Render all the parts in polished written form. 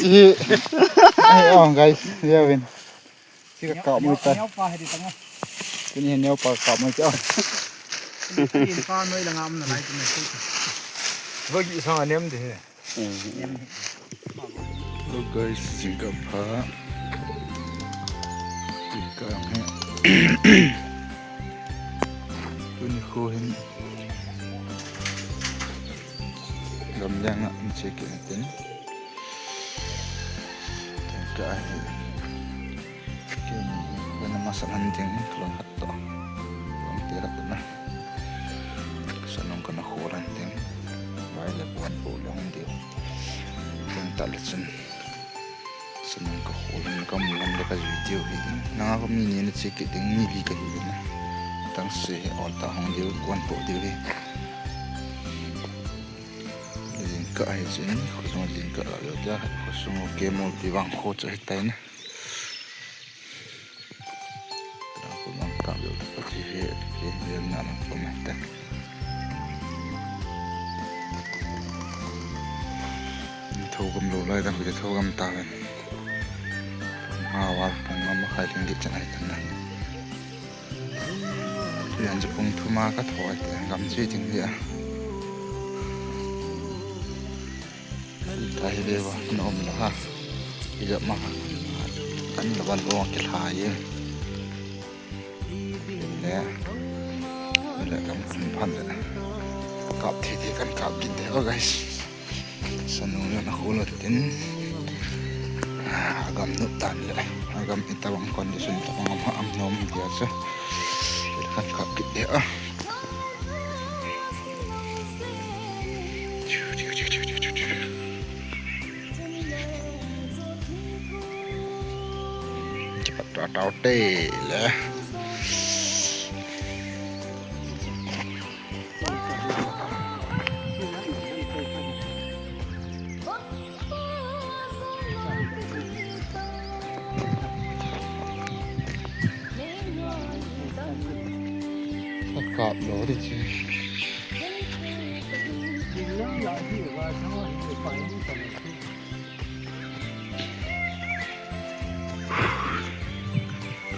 จีไอ้อ๋องไงเรียกเป็นที่กระเกาะมือตายตัวนี้เนี้ยปลาเกาะมือเจ้ากินฟ้าน้อยละงามอะไรตัวนี้เมื่อกี้สองอันนี้มันดีลูกไก่สิงคโปร์ติดกลางให้ตัวนี้โคเห็นลำยังอ่ะมันเช็คกันเต็มแต่ก็ไอ้เกมเป็นมาสักวันจริงเครื่องหัดต่อลองเตะรับนะสนุกกันนะโครันจริงไว้เลยปวนปูลงเดียวเรื่องตัดเลยสนุกกับโครันก็มีมันแล้วก็วิดีโอเห็นน้าก็มีเนี่ยนะเช็คกันมีลีกันอยู่นะตั้งเสียออกตาห้องเดียวกวนปูเดียวเลยก็ไอ้เจ้าเขาส่งลิงก์อะไรเดี๋ยวเขาส่งเกมที่วางโค้ดจะให้ได้นะเราก็มันทำอยู่ที่เรื่องนั้นก็ไม่ได้โทรกำลังเลยตั้งแต่โทรกำตาเป็นวันผมมาขายลิงก์จะไหนกันนะเรียนจะพุ่งทุ่มมาก็ถอยแต่กำชื่อจริงเนี่ยไทยเรียกว่านมนะฮะเยอะมากกันละวันก็จะถ่ายเนี่ยนี่แหละกำพันพันเลยกับที่กันกับกินเดี๋ยวก็ไงสนุกเลยนะคุณเลยทิ้งagam nutanเลยagam itu bang kondisi untuk mengamam nom biasa kan kap gede cepat tahu deh lah cọp lỗ đi chứ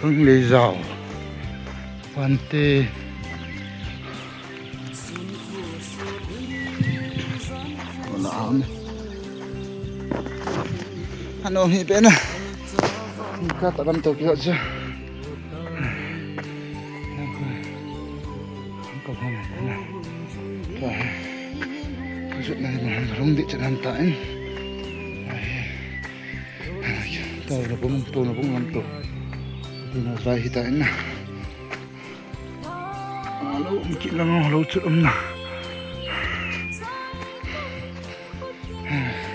không lấy dầu quan tê còn áo này Hà Nội thì bên này các tao làm tổ kia chưa có hai này này cái chuyện này mà không bị trận ăn tại tao là cũng tôi là cũng làm tổ thì nó dài thì tại nè lâu cũng chỉ là ngon lâu chút nào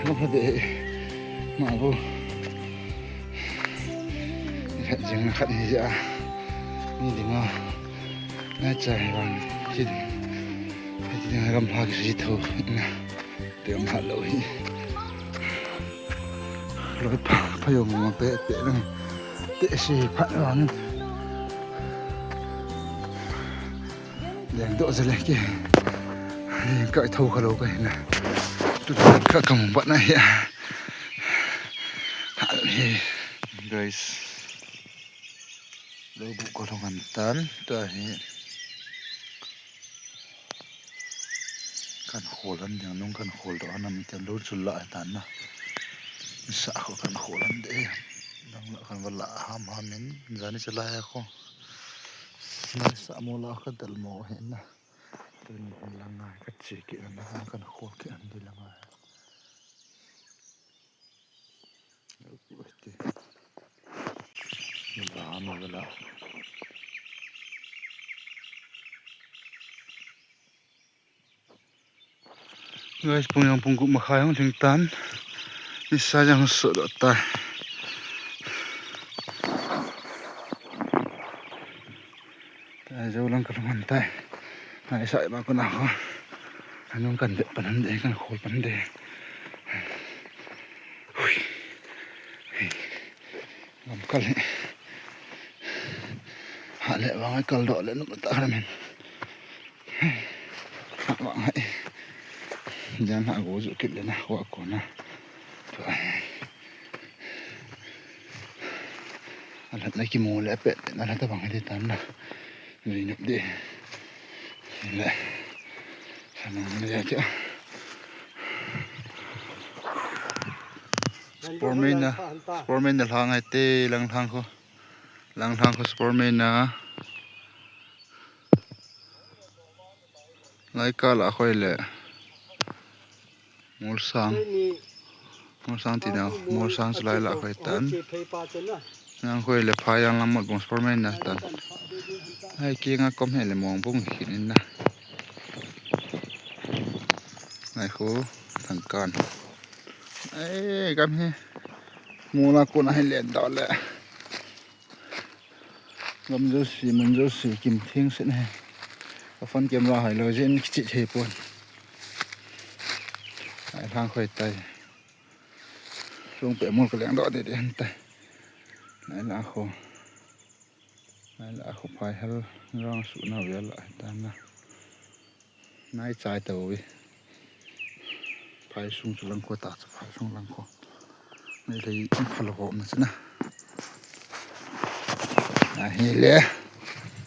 nó phải để mà vô khát chẳng khát gì vậy như thế ngonน่าใจวันที่กำลังจะถูกนะเตรียมหัดเลยรถพยมมาเตะเลยเตะสีพัดวันเลี้ยงโตจะเล็กยังก็ถูกเขาเลยนะตุดก็กำลังปัดนะฮะฮัลโหล guys เราบุกกระทงกันตันตัวนี้กันโขลันอย่างน้องกันโขลตัวนั้นมันจะรู้สุดละตันนะมิสาเขากันโขลันเด้ดังละกันวันละห้ามมินจานี่จะไล่เขามิสาโมลาก็เดลโมเห็นนะเป็นลังไงก็เจ๊กันนะกันโขลกันดีลังไงแล้วกูไปตีเวลามาเวลาguys punya punggu makayang tingtan isa yang sudut tay jauh lang kalungan tay na isa iba ko na ako anong kande panande kan khol panande ngam kali hale bangai kaldo le no mataramen bangai jangan aku usuk kit le na wa ko na alat na kimule pe na ta bang de tan na ni nep de la sama ni ya cha sportman na lang ai te lang thang ko sportman na lai ka la khoi le mul sang ti na mul sang slai la khoi tan nang khoi le pha yang lam mot bong sportman na tan ai ki nga kom he le mong bung hin na nai khu thang kan ai kam he mula ko na he le da le ngam jo si mun jo si kim thing sen he phone camera hai lo jen chi che pon ai thang khoi tai sung pe mol ko leng do de han tai nai la kho phai hal rong su na vel la ta na nai chai to wi phai sung chu lang ko ta phai sung lang ko nei lei phalo ko na chna a hi le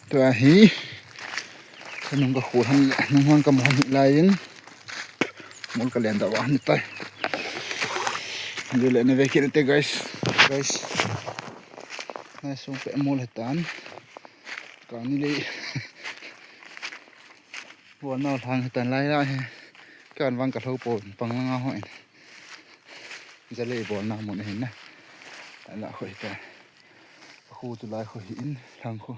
to a hi nung ka khur han nung hang ka mon lai in mol ka len da wa ni tai le ne ve ki te guys na sung pe mol tan ka ni le wa na thang tan lai la he kan wang ka thau po pang nga hoiจะเลยบอลน้ำหมดเห็นนะแต่ละคนแต่คู่ตุลาคนหินทางคู่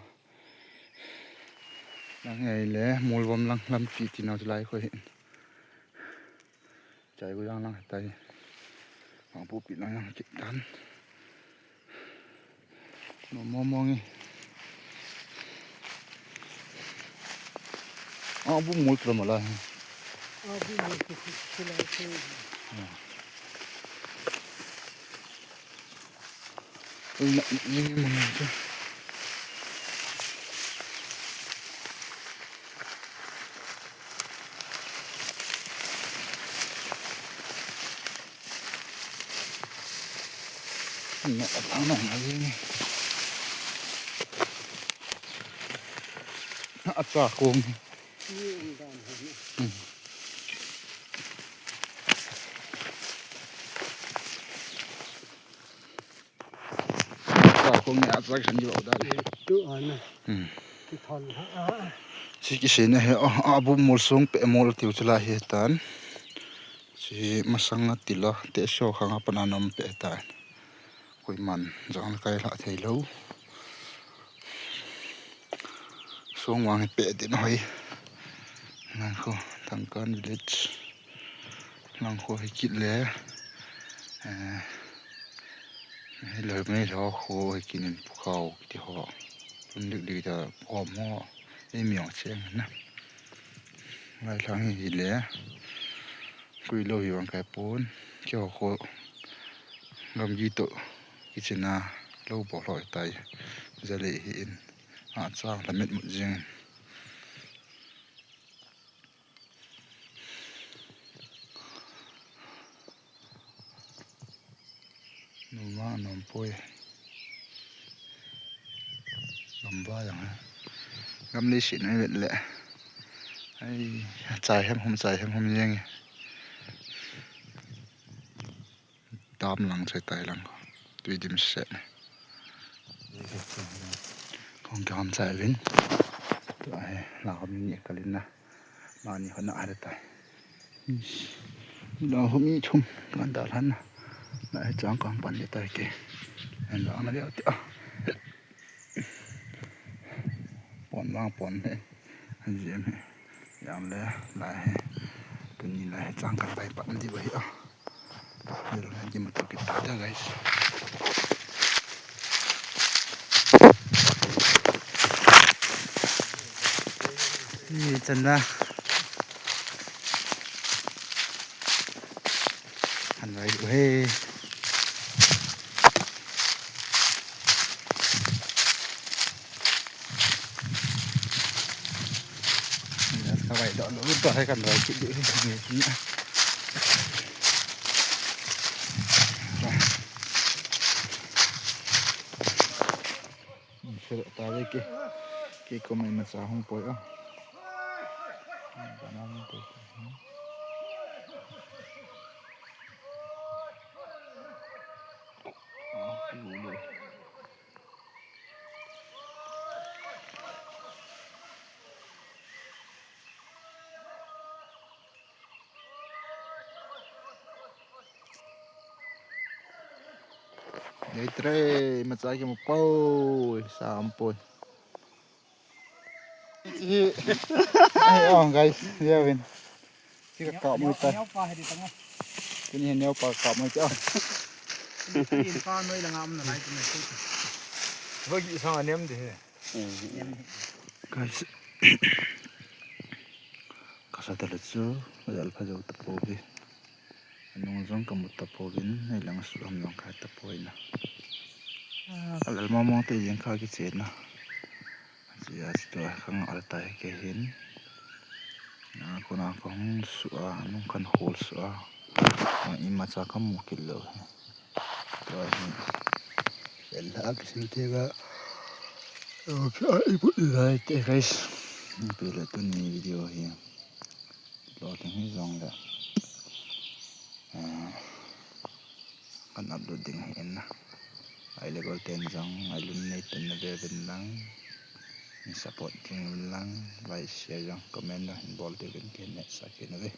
ลังไงเลยมูลวมลังลำปีที่เราตุลาคนหินใจกูยังลังใจของผู้ปิดลังยังจิตตันหนูมองนี่อ๋อบุ้มมูลกระมาเลยบุ้มมูลคืออะไรคือนี่มันจะนี่เอาหน่อยอะไรนี่อาจารย์คงคงเนี่ยสักฉันอยู่ได้ตัวอันน่ะที่ทอนสิกิสินะเฮอาบุมอลซงเปมอลติวจุลาเฮตันสิมาสังติละเตโชขังปนานมเปตันคุยมันจังไกลละเทโลสงวางเปดิหน่อยนั่นคือทางการวิลเลจนั่งคุยคิดแล้วเลยไม่ท้อโคให้กินภูเขาที่หอมันดึกดีแต่หอมหม้อไม่มีหยองเชียงนะไล่ทางหินเลยคุยโลอยู่อังไกปูนเกี่ยวโคลำยีโตกิจนาโลบอกลอยไตจะเลยหินอาจสร้างละเม็ดหมดจริงนุ่มมากนุ่มป่วยลำบ้าอย่างนั้นกำลังสินให้เป็นแหละไอ้ใจแฮมผมยังไงตามหลังใส่ไตหลังดูดิมเสร็จคงจะทำใจวินตัวไอ้เราเขามีเนี่ยกันลินนะมานี่เขาหน้าได้ไตเราเขามีชมกันดาลันนะนายจ้างกองปันได้ไตเก๋เห็นเราไม่ได้เอาเจ้าปอนว่างปอนเลยอันเยี่ยมยามเลยลายตัวนี้ลายจ้างกันไปปันดีไว้อ่ะเดี๋ยวเราจะมาตัวกินตาได้ไงนี่จันนะหันไว้ดูเฮ้vậy đó nó rất hay cần phải chịu đựng nhiều thứ nữa sabe que come massage un po'. Banana un po'. Dei 3 massage mo po, sampo. Ayo guys, ya ven. Kita kak mo ita. แนวปลาให้ดิตังอ่ะ Kini henyo pa kak mo ita. ตีนปลาหน่อยละงามน่ะหลายตัวเนี่ยว่ากี่สองอันเนี้ยมันดิ Guys. Kasadalatso, madal pa daw tapobi. Anong zong kamot tapobin, ilang sulam ng katapoy na. Alal mo mga tayo yung kagitin na. Siya sito kang alatay kahin. Ako na akong suwa, anong kan hole suwa. Ang imat sa kamukilo. Ito ay lag sintiga. Okay, put light guys. Pila to ni video here. Loading his on that. Kan uploading hin na. Ay level 10 jang illuminate na beben lang. Ni support jing lang, like share jang comment na involved din ken sa kinave.